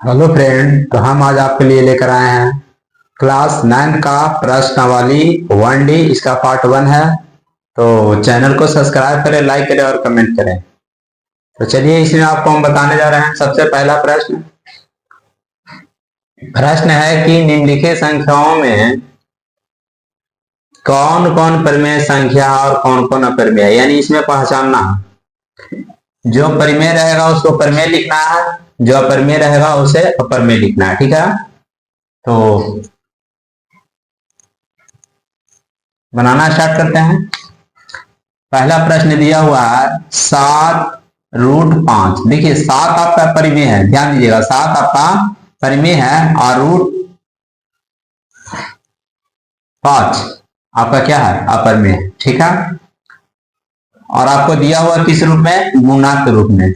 Hello friend, तो हम आज आपके लिए लेकर आए हैं क्लास 9 का प्रश्नावली 1D। इसका पार्ट 1 है। तो चैनल को सब्सक्राइब करें, लाइक करें और कमेंट करें। तो चलिए, इसमें आपको हम बताने जा रहे हैं। सबसे पहला प्रश्न प्रश्न है कि निम्नलिखित संख्याओं में कौन कौन परिमेय संख्या और कौन कौन अपरिमेय है, यानी इसमें पहचानना है। जो परिमेय रहेगा उसको परिमेय लिखना है, जो अपरिमेय रहेगा उसे अपरिमेय लिखना है। ठीक है, तो बनाना स्टार्ट करते हैं। पहला प्रश्न दिया हुआ है 7√5। देखिए, 7 आपका परिमेय है, ध्यान दीजिएगा, 7 आपका परिमेय है और √5 आपका क्या है, अपरिमेय। ठीक है, और आपको दिया हुआ किस रूप में, गुणा के रूप में।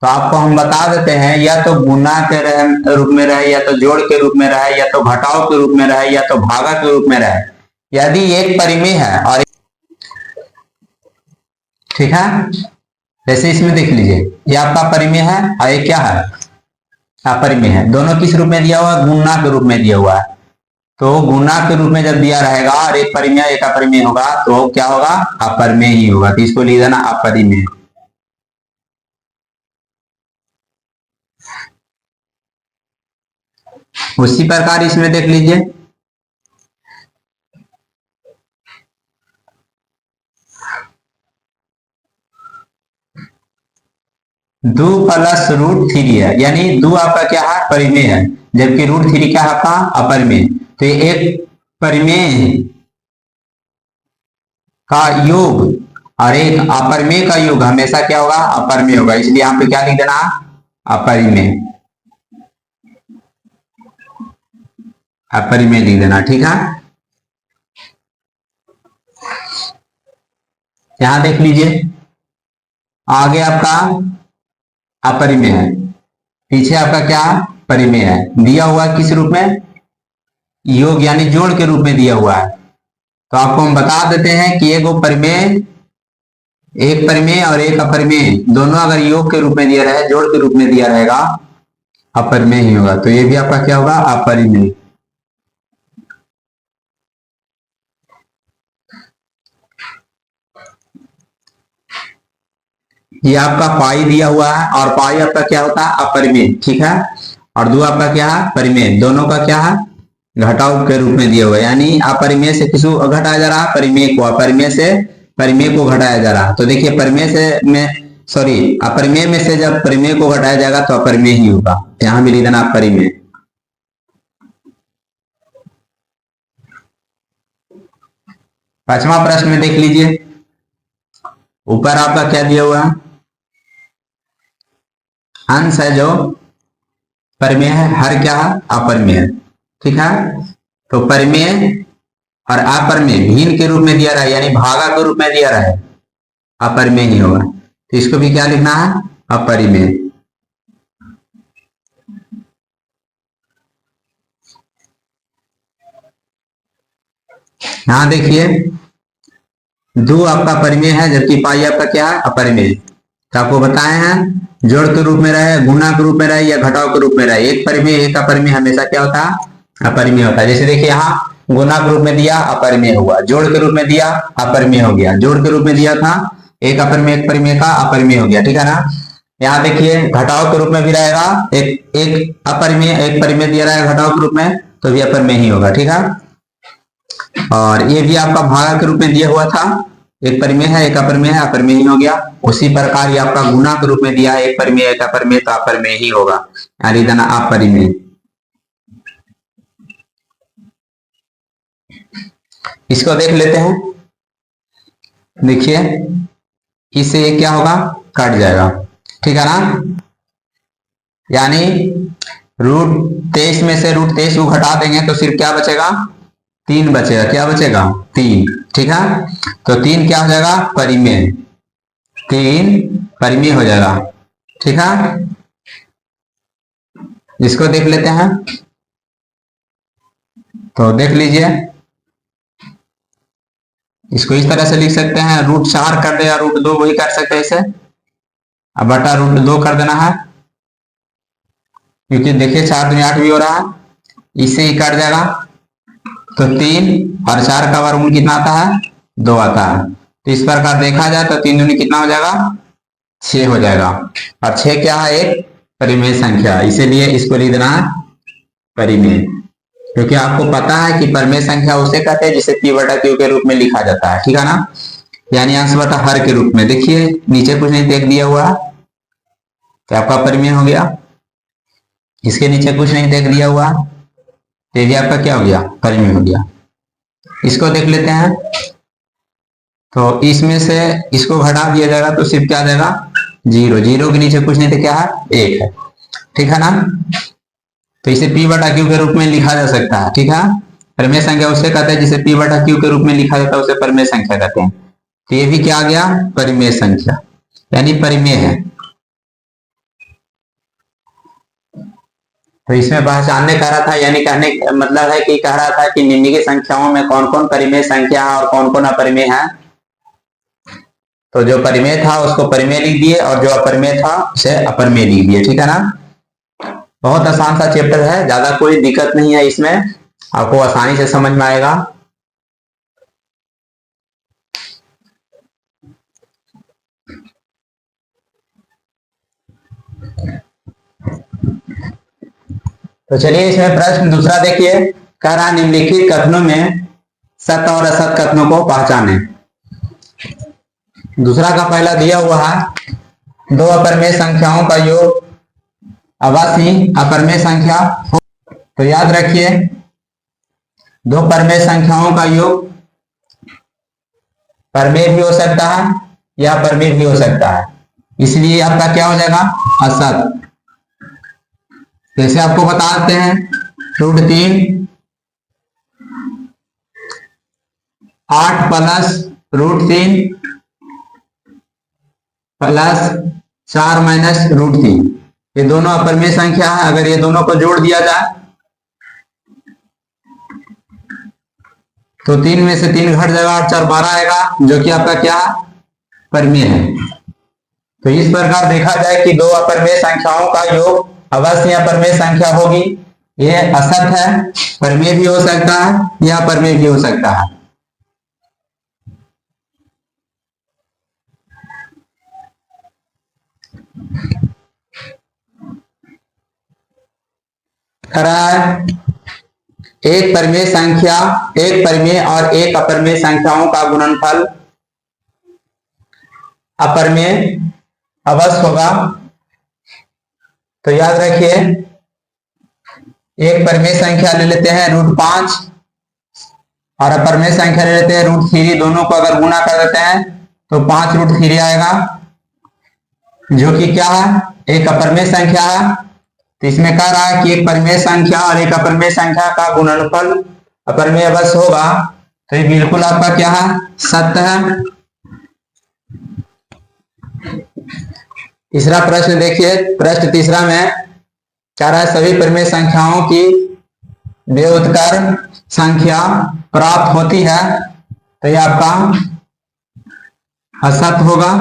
तो आपको हम बता देते हैं, या तो गुणा के रूप में रहे, या तो जोड़ के रूप में रहे, या तो घटाव के रूप में रहे, या तो भागा के रूप में रहे। यदि एक परिमेय है और ठीक है, जैसे इसमें देख लीजिए, ये आपका परिमेय है और ये क्या है, अपरिमेय है। दोनों किस रूप में दिया हुआ है, गुणा के रूप में दिया हुआ है। तो गुणा के रूप में जब दिया रहेगा और एक परिमेय एक अपरिमेय होगा तो क्या होगा, अपरिमेय ही होगा। तो इसको लिख देना अपरिमेय। उसी प्रकार इसमें देख लीजिए, दो प्लस √3 है, यानी 2 आपका क्या है, परिमेय है, जबकि √3 क्या है आपका, अपरिमेय। तो ये एक परिमेय का योग और एक अपरिमेय का योग हमेशा क्या होगा, अपरिमेय होगा। इसलिए यहाँ पे क्या लिख देना, अपरिमेय, अपरिमेय लिख देना। ठीक है, यहां देख लीजिए, आगे आपका अपरिमेय है, पीछे आपका क्या, परिमेय है। दिया हुआ किस रूप में, योग यानी जोड़ के रूप में दिया हुआ है। तो आपको हम बता देते हैं कि एक परिमेय, एक परिमेय और एक अपरिमेय दोनों अगर योग के रूप में दिया रहे, जोड़ के रूप में दिया रहेगा, अपरिमेय ही होगा। तो ये भी आपका क्या होगा, अपरिमेय। ये आपका पाई दिया हुआ है और पाई आपका क्या होता है, अपरिमेय। ठीक है, और 2 आपका क्या है, परिमेय। दोनों का क्या है, घटाव के रूप में दिया हुआ है, यानी अपरिमेय से किसको घटाया जा रहा है, परिमेय को। अपरिमेय से परिमेय को घटाया जा रहा है। तो देखिए, परिमेय से में सॉरी अपरिमेय में से जब परिमेय को घटाया जाएगा तो अपरिमेय ही होगा। यहां भी लिख देना अपरिमेय। पांचवा प्रश्न में देख लीजिए, ऊपर आपका क्या दिया हुआ है, अंश है जो परिमेय है, हर क्या है, अपरिमेय है। ठीक है, तो परिमेय और अपरिमेय भिन्न के रूप में दिया रहा है, यानी भागा के रूप में दिया रहा है, अपरिमेय ही होगा। तो इसको भी क्या लिखना है, अपरिमेय। यहां देखिए, 2 आपका परिमेय है जबकि पाई आपका क्या है, अपरिमेय। तो आपको बताए हैं, जोड़ के रूप में रहे, गुणा के रूप में रहे या घटाव के रूप में रहे, एक परिमेय एक अपरिमेय हमेशा क्या होता है, अपरिमेय होता है। जैसे देखिए, यहाँ गुणा के रूप में दिया, अपरिमेय हुआ। जोड़ के रूप में दिया, अपरिमेय हो गया। जोड़ के रूप में दिया था, एक अपरिमेय एक परिमेय का अपरिमेय हो गया। ठीक है ना। यहाँ देखिए, घटाव के रूप में भी रहेगा, एक एक अपरिमेय एक परिमेय दिया रहेगा घटाव के रूप में, तो भी अपरिमेय ही होगा। ठीक है, और ये भी आपका भागा के रूप में दिया हुआ था, एक परिमेय है एक अपरिमेय है, अपरिमेय ही हो गया। उसी प्रकार ये आपका गुणा के रूप में दिया है, एक परिमेय एक अपरिमेय, तो अपरिमेय ही होगा, यानी देना अपरिमेय। इसको देख लेते हैं, देखिए, इससे ये क्या होगा, कट जाएगा। ठीक है ना, यानी √23 में से √23 को घटा देंगे तो सिर्फ क्या बचेगा, 3 बचेगा। क्या बचेगा, 3। ठीक है, तो 3 क्या हो जाएगा, परिमेय, 3 परिमेय हो जाएगा। ठीक है, इसको देख लेते हैं, तो देख लीजिए, इसको इस तरह से लिख सकते हैं, √4 कर दे या √2 वही कर सकते हैं इसे, अब बटा √2 कर देना है। क्योंकि देखिए 4 दूनी 8 भी हो रहा है, इससे ही कट जाएगा। तो 3 और 4 का वर्गमूल कितना आता है? 2 आता है। तो इस प्रकार देखा जाए तो 3 दूनी कितना हो जाएगा? 6 हो जाएगा। और 6 क्या है? एक परिमेय संख्या, इसीलिए इसको लिख देना है परिमेय। क्योंकि आपको पता है कि परिमेय संख्या उसे कहते हैं जिसे p बटा q के रूप में लिखा जाता है, ठीक है ना, यानी अंश बटा हर के रूप में। देखिए नीचे कुछ नहीं देख दिया हुआ है, तो आपका परिमेय हो गया। इसके नीचे कुछ नहीं देख दिया हुआ, तो ये भी आपका क्या हो गया? परिमेय हो गया। इसको देख लेते हैं, तो इसमें से इसको घटा दिया जाएगा तो सिर्फ क्या आ जाएगा? 0। 0 के नीचे कुछ नहीं तो क्या है? 1 है, ठीक है ना। तो इसे p बटा q के रूप में लिखा जा सकता है, ठीक है। परिमेय संख्या उसे कहते हैं जिसे p बटा q के रूप में लिखा जाता है, उसे परिमेय संख्या कहते हैं। तो ये भी क्या आ गया? परिमेय संख्या, यानी परिमेय है। तो इसमें पहचानने कह रहा था, यानी कहने मतलब है कि कह रहा था कि निम्नलिखित संख्याओं में कौन कौन परिमेय संख्या है और कौन कौन अपरिमेय है। तो जो परिमेय था उसको परिमेय लिख दिए और जो अपरिमेय था उसे अपरिमेय लिख दिए, ठीक है ना। बहुत आसान सा चैप्टर है, ज्यादा कोई दिक्कत नहीं है इसमें, आपको आसानी से समझ में आएगा। तो चलिए इसमें प्रश्न दूसरा देखिए, कह रहा निम्नलिखित कथनों में सत्य और असत्य कथनों को पहचाने। दूसरा का पहला दिया हुआ है, दो अपरिमेय संख्याओं का योग अवश्य ही अपरिमेय संख्या हो। तो याद रखिए, दो परिमेय संख्याओं का योग परिमेय भी हो सकता है या अपरिमेय भी हो सकता है, इसलिए आपका क्या हो जाएगा? असत्य। जैसे आपको बताते हैं, √3 8 प्लस √3 प्लस 4 माइनस √3, ये दोनों अपरिमेय संख्या है। अगर ये दोनों को जोड़ दिया जाए तो 3 में से 3 घट जाएगा और 4 12 आएगा, जो कि आपका क्या? परिमेय है। तो इस प्रकार देखा जाए कि दो अपरिमेय संख्याओं का योग अवश्य अपरिमेय संख्या होगी, ये असत्य है। परिमेय भी हो सकता है या अपरिमेय भी हो सकता है। एक परिमेय संख्या, एक परिमेय और एक अपरिमेय संख्याओं का गुणनफल अपरिमेय अवश्य होगा। तो याद रखिए, एक परिमेय संख्या ले लेते हैं √5 और अपरिमेय संख्या ले लेते हैं √3, दोनों को अगर गुणा कर देते हैं तो 5√3 आएगा, जो कि क्या है? एक अपरिमेय संख्या है। तो इसमें कह रहा है कि एक परिमेय संख्या और एक अपरिमेय संख्या का गुणनफल अपरिमेय अवश्य होगा, तो ये बिल्कुल आपका क्या है? सत्य है। तीसरा प्रश्न देखिए, प्रश्न तीसरा में कह रहा है सभी परिमेय संख्याओं की व्युत्क्रम संख्या प्राप्त होती है, तो ये आपका असत्य होगा,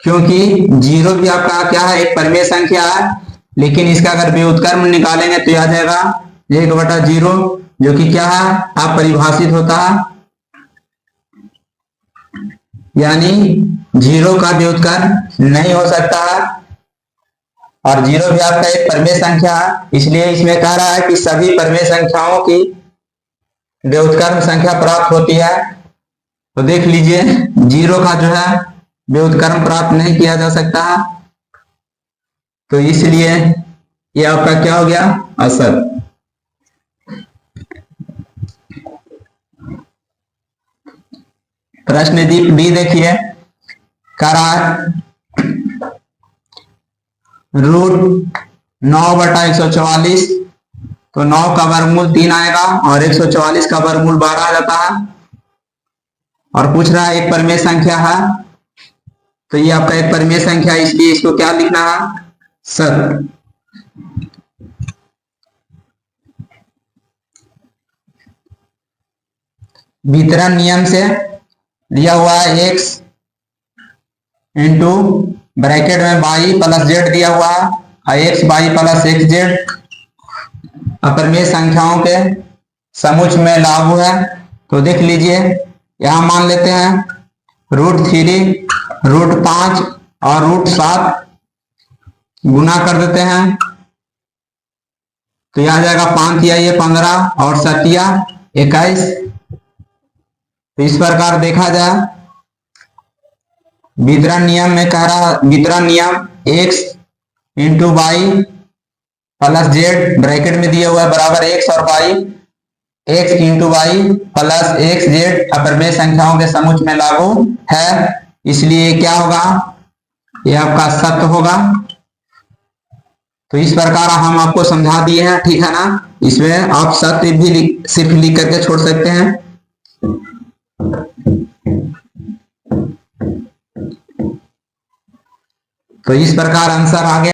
क्योंकि 0 भी आपका क्या है? एक परिमेय संख्या है, लेकिन इसका अगर व्युत्क्रम निकालेंगे तो आ जाएगा 1/0, जो कि क्या है? अपरिभाषित होता है, यानी 0 का व्युत्क्रम नहीं हो सकता है। और 0 भी आपका एक परिमेय संख्या है, इसलिए इसमें कह रहा है कि सभी परिमेय संख्याओं की व्युत्क्रम संख्या प्राप्त होती है। तो देख लीजिए, 0 का जो है व्युत्क्रम प्राप्त नहीं किया जा सकता है, तो इसलिए ये आपका क्या हो गया? असत्य। प्रश्न बी देखिए, कह रहा है √9/144, तो 9 का वर्गमूल 3 आएगा और 144 का वर्गमूल 12 आ जाता है। और पूछ रहा है एक परिमेय संख्या है, तो ये आपका एक परिमेय संख्या, इसलिए इसको क्या लिखना है? सत्य। वितरण नियम से दिया हुआ है x इंटू ब्रैकेट में y प्लस z दिया हुआ है, X Y plus X Z अपरिमेय संख्याओं के समुच्च में लागू है। तो देख लीजिए, यहां मान लेते हैं √3, √5 और √7 गुना कर देते हैं, तो यह आ जाएगा 5 या ये 15 और 7 या 21। तो इस प्रकार देखा जाए, वितरण नियम में कह रहा, वितरण नियम x into Y plus Z bracket में दिया हुआ है बराबर x और y, x into Y plus X Z अपरिमेय संख्याओं के समुच्च में लागू है, इसलिए क्या होगा, यह आपका सत्य होगा। तो इस प्रकार हम आपको समझा दिए हैं, ठीक है ना। इसमें आप सत्य भी सिर्फ लिख करके छोड़ सकते हैं। तो इस प्रकार आंसर आ गया।